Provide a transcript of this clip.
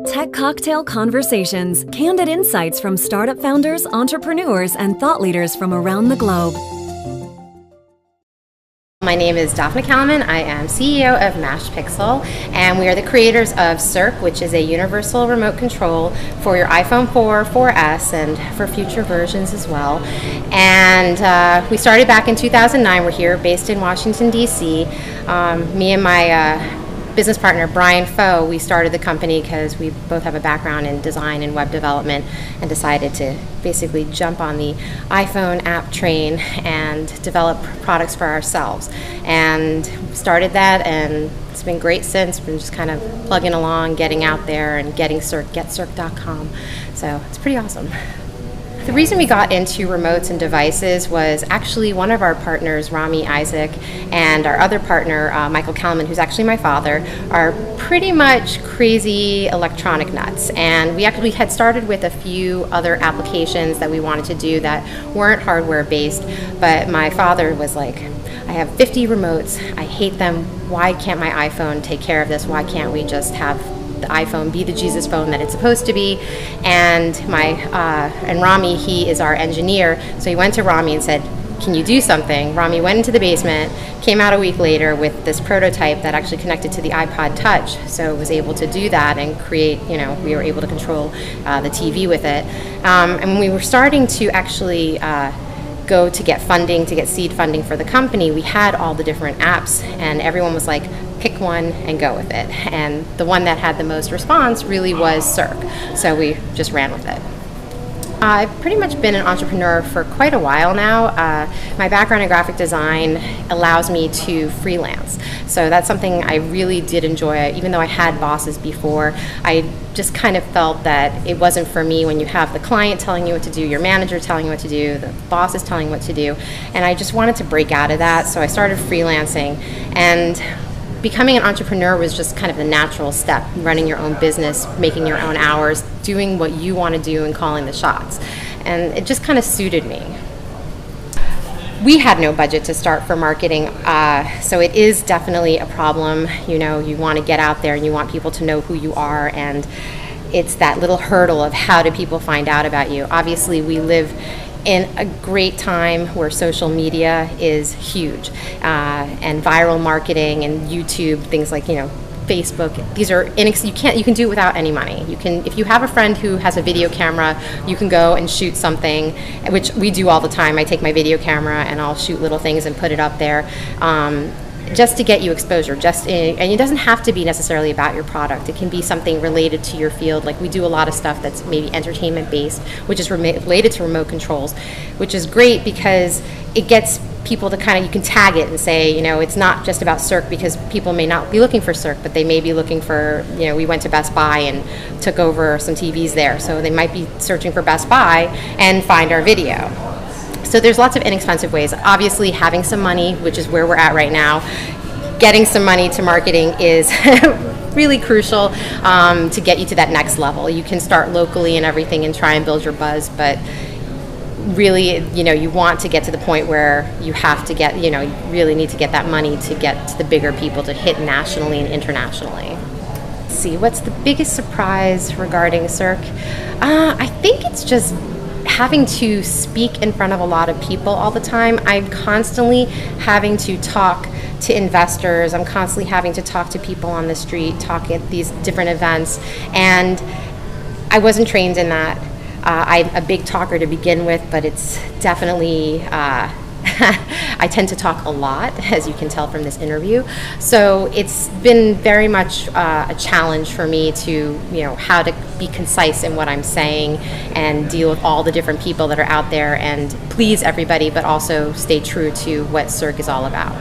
Tech Cocktail Conversations, candid insights from startup founders, entrepreneurs, and thought leaders from around the globe. My name is Daphna Kalman. I am CEO of Mashed Pixel, and we are the creators of Circ, which is a universal remote control for your iPhone 4, 4S, and for future versions as well. And we started back in 2009. We're here based in Washington, D.C. Me and my business partner, Brian Foe, we started the company because we both have a background in design and web development and decided to basically jump on the iPhone app train and develop products for ourselves. And started that, and it's been great since. We've been just kind of plugging along, getting out there, and getting Circ, getcirc.com. So it's pretty awesome. The reason we got into remotes and devices was actually one of our partners, Rami Isaac, and our other partner, Michael Kalman, who's actually my father, are pretty much crazy electronic nuts. And we actually had started with a few other applications that we wanted to do that weren't hardware based, but my father was like, I have 50 remotes, I hate them, why can't my iPhone take care of this? Why can't we just have the iPhone be the Jesus phone that it's supposed to be? And and Rami, he is our engineer, so he went to Rami and said, can you do something? Rami went into the basement, came out a week later with this prototype that actually connected to the iPod Touch, so was able to do that and create, we were able to control the TV with it. And when we were starting to actually go to get funding, to get seed funding for the company, we had all the different apps, and everyone was like, pick one and go with it. And the one that had the most response really was Circ, so we just ran with it. I've pretty much been an entrepreneur for quite a while now. My background in graphic design allows me to freelance, so that's something I really did enjoy. Even though I had bosses before, I just kind of felt that it wasn't for me when you have the client telling you what to do, your manager telling you what to do, the boss is telling you what to do, and I just wanted to break out of that, so I started freelancing. And becoming an entrepreneur was just kind of the natural step, running your own business, making your own hours, doing what you want to do and calling the shots. And it just kind of suited me. We had no budget to start for marketing, so it is definitely a problem. You want to get out there and you want people to know who you are, and it's that little hurdle of how do people find out about you. Obviously, we live in a great time where social media is huge, and viral marketing and YouTube, things like Facebook. These are you can do it without any money. You can, if you have a friend who has a video camera, you can go and shoot something, which we do all the time. I take my video camera and I'll shoot little things and put it up there. Just to get you exposure, and it doesn't have to be necessarily about your product. It can be something related to your field. Like we do a lot of stuff that's maybe entertainment based, which is related to remote controls, which is great because it gets people to you can tag it and say, it's not just about Circ, because people may not be looking for Circ, but they may be looking for, we went to Best Buy and took over some TVs there, so they might be searching for Best Buy and find our video. So there's lots of inexpensive ways. Obviously, having some money, which is where we're at right now, getting some money to marketing is really crucial to get you to that next level. You can start locally and everything and try and build your buzz, but really, you want to get to the point where you have to get, you really need to get that money to get to the bigger people to hit nationally and internationally. Let's see, what's the biggest surprise regarding Circ? I think it's just having to speak in front of a lot of people all the time. I'm constantly having to talk to investors. I'm constantly having to talk to people on the street, talk at these different events, and I wasn't trained in that. I'm a big talker to begin with, but it's definitely I tend to talk a lot, as you can tell from this interview. So it's been very much a challenge for me to, how to be concise in what I'm saying and deal with all the different people that are out there and please everybody, but also stay true to what Circ is all about.